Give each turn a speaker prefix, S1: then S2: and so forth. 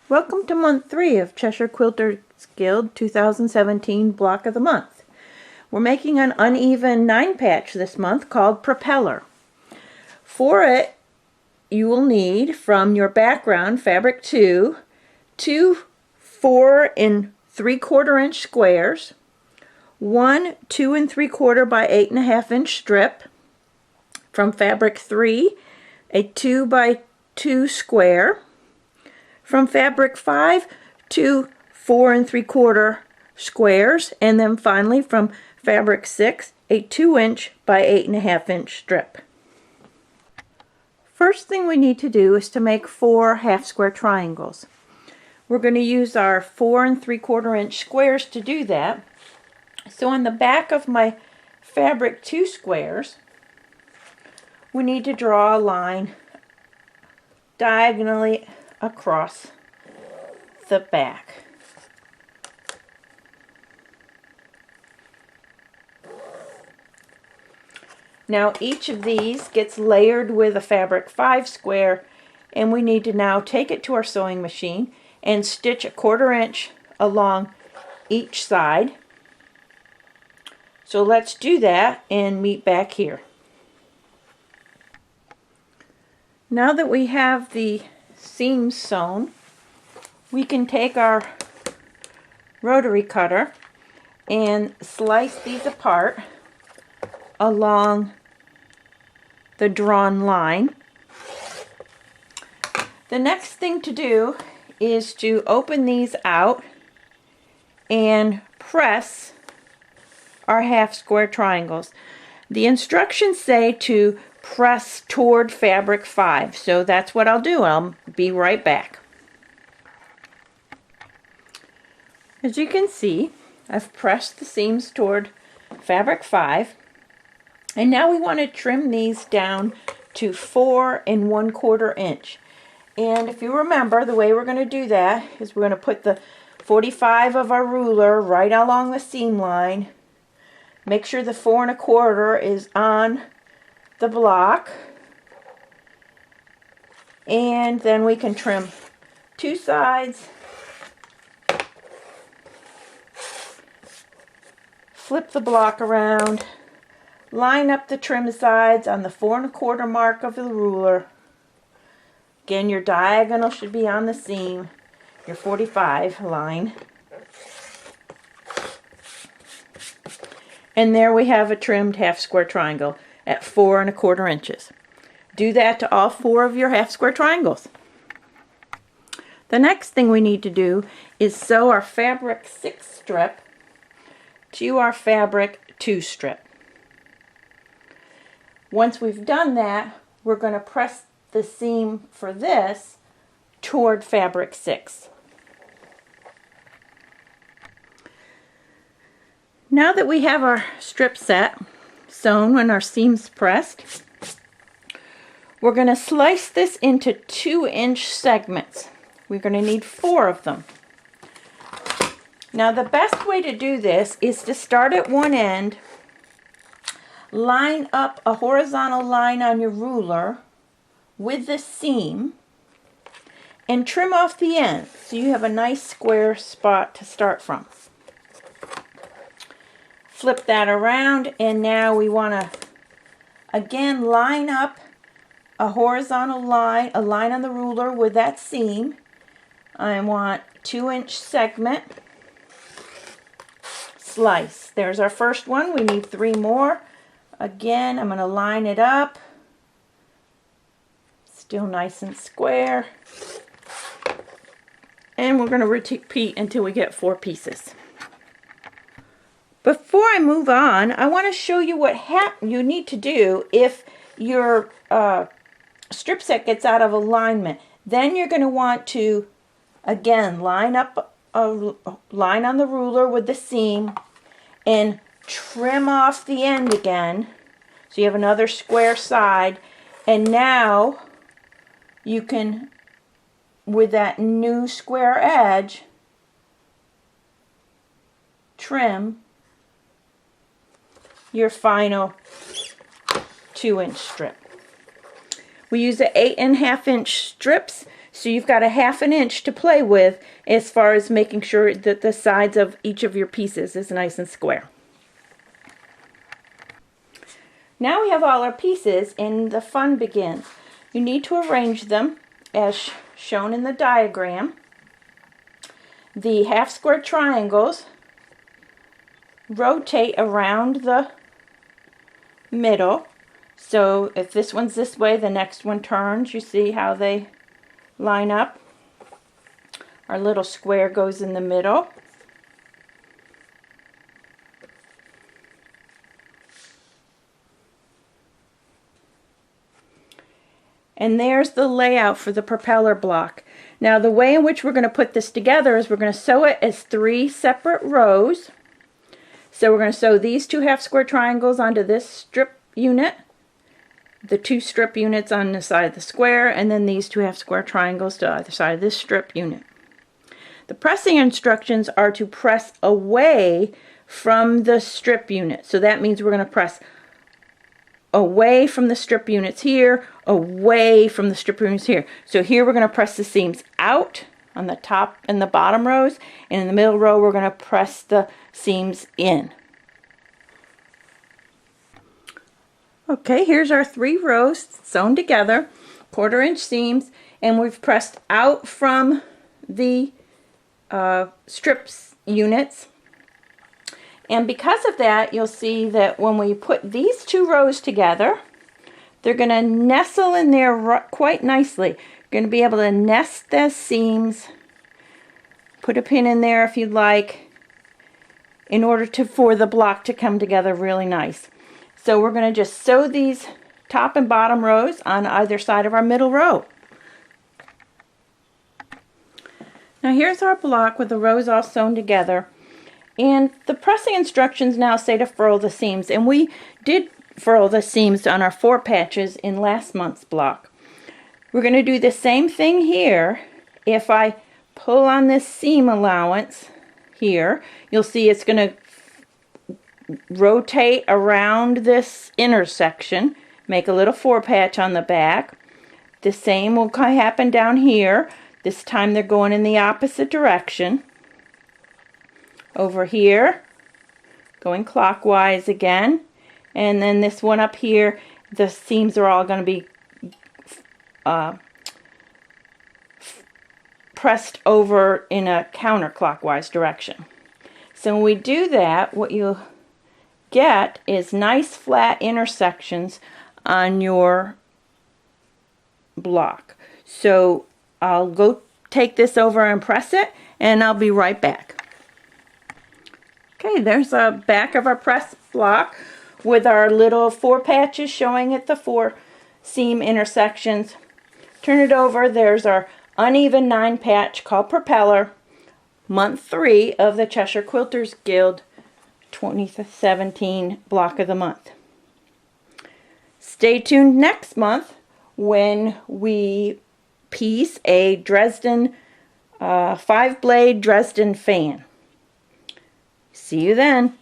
S1: Welcome to month 3 of Cheshire Quilters Guild 2017 Block of the Month. We're making an uneven 9-patch this month called Propeller. For it, you will need from your background fabric 2 4 3/4 inch squares, 1 2 3/4 by 8.5 inch strip. From fabric 3, a 2 by 2 square. From fabric 5, 2 4 3/4 squares, and then finally from fabric 6, a 2 inch by 8.5 inch strip. First thing we need to do is to make 4 half square triangles. We're going to use our 4 3/4 inch squares to do that. So on the back of my fabric 2 squares, we need to draw a line diagonally across the back. Now each of these gets layered with a fabric 5 square, and we need to now take it to our sewing machine and stitch a 1/4 inch along each side. So let's do that and meet back here. Now that we have the seams sewn, we can take our rotary cutter and slice these apart along the drawn line. The next thing to do is to open these out and press our half square triangles. The instructions say to press toward fabric 5, so that's what I'll do. I'll be right back. As you can see, I've pressed the seams toward fabric 5, and now we want to trim these down to 4 1/4 inch. And if you remember, the way we're going to do that is we're going to put the 45 of our ruler right along the seam line. Make sure the 4 1/4 is on the block, and then we can trim 2 sides, flip the block around, line up the trim sides on the 4 1/4 mark of the ruler. Again, your diagonal should be on the seam, your 45 line. And there we have a trimmed half square triangle at 4 1/4 inches. Do that to all 4 of your half square triangles. The next thing we need to do is sew our fabric 6 strip to our fabric 2 strip. Once we've done that, we're going to press the seam for this toward fabric 6. Now that we have our strip set sewn and our seams pressed, we're going to slice this into 2 inch segments. We're going to need 4 of them. Now the best way to do this is to start at one end, line up a horizontal line on your ruler with the seam, and trim off the end so you have a nice square spot to start from. Flip that around, and now we want to again line up a horizontal line, a line on the ruler with that seam. I want 2 inch segment, slice. There's our first one. We need 3 more. Again, I'm going to line it up, still nice and square, and we're going to repeat until we get 4 pieces. Before I move on, I want to show you what you need to do if your strip set gets out of alignment. Then you're going to want to, again, line up a line on the ruler with the seam and trim off the end again so you have another square side. And now you can, with that new square edge, trim your final 2 inch strip. We use the 8.5 inch strips, So you've got a 1/2 inch to play with as far as making sure that the sides of each of your pieces is nice and square. Now we have all our pieces and the fun begins. You need to arrange them as shown in the diagram. The half square triangles rotate around the middle. So if this one's this way, the next one turns. You see how they line up? Our little square goes in the middle. And there's the layout for the propeller block. Now the way in which we're going to put this together is we're going to sew it as 3 separate rows. So we're going to sew these 2 half square triangles onto this strip unit, the 2 strip units on the side of the square, and then these 2 half square triangles to either side of this strip unit. The pressing instructions are to press away from the strip unit. So that means we're going to press away from the strip units here, away from the strip units here. So here we're going to press the seams out on the top and the bottom rows, and in the middle row we're going to press the seams in. Okay, here's our 3 rows sewn together, 1/4 inch seams, and we've pressed out from the strips units. And because of that, you'll see that when we put these 2 rows together, they're going to nestle in there quite nicely. You're going to be able to nest the seams, put a pin in there if you'd like, in order for the block to come together really nice. So we're going to just sew these top and bottom rows on either side of our middle row. Now here's our block with the rows all sewn together. And the pressing instructions now say to furl the seams, and we did furl the seams on our 4 patches in last month's block. We're going to do the same thing here. If I pull on this seam allowance here, you'll see it's going to rotate around this intersection, make a little 4 patch on the back. The same will happen down here. This time they're going in the opposite direction. Over here, going clockwise again, and then this one up here, the seams are all going to be pressed over in a counterclockwise direction. So when we do that, what you'll get is nice flat intersections on your block. So I'll go take this over and press it, and I'll be right back. Okay, there's a back of our press block with our little 4 patches showing at the 4 seam intersections. Turn it over, there's our uneven 9 patch called Propeller, month 3 of the Cheshire Quilters Guild 2017 block of the month. Stay tuned next month when we piece a Dresden 5-blade Dresden fan. See you then.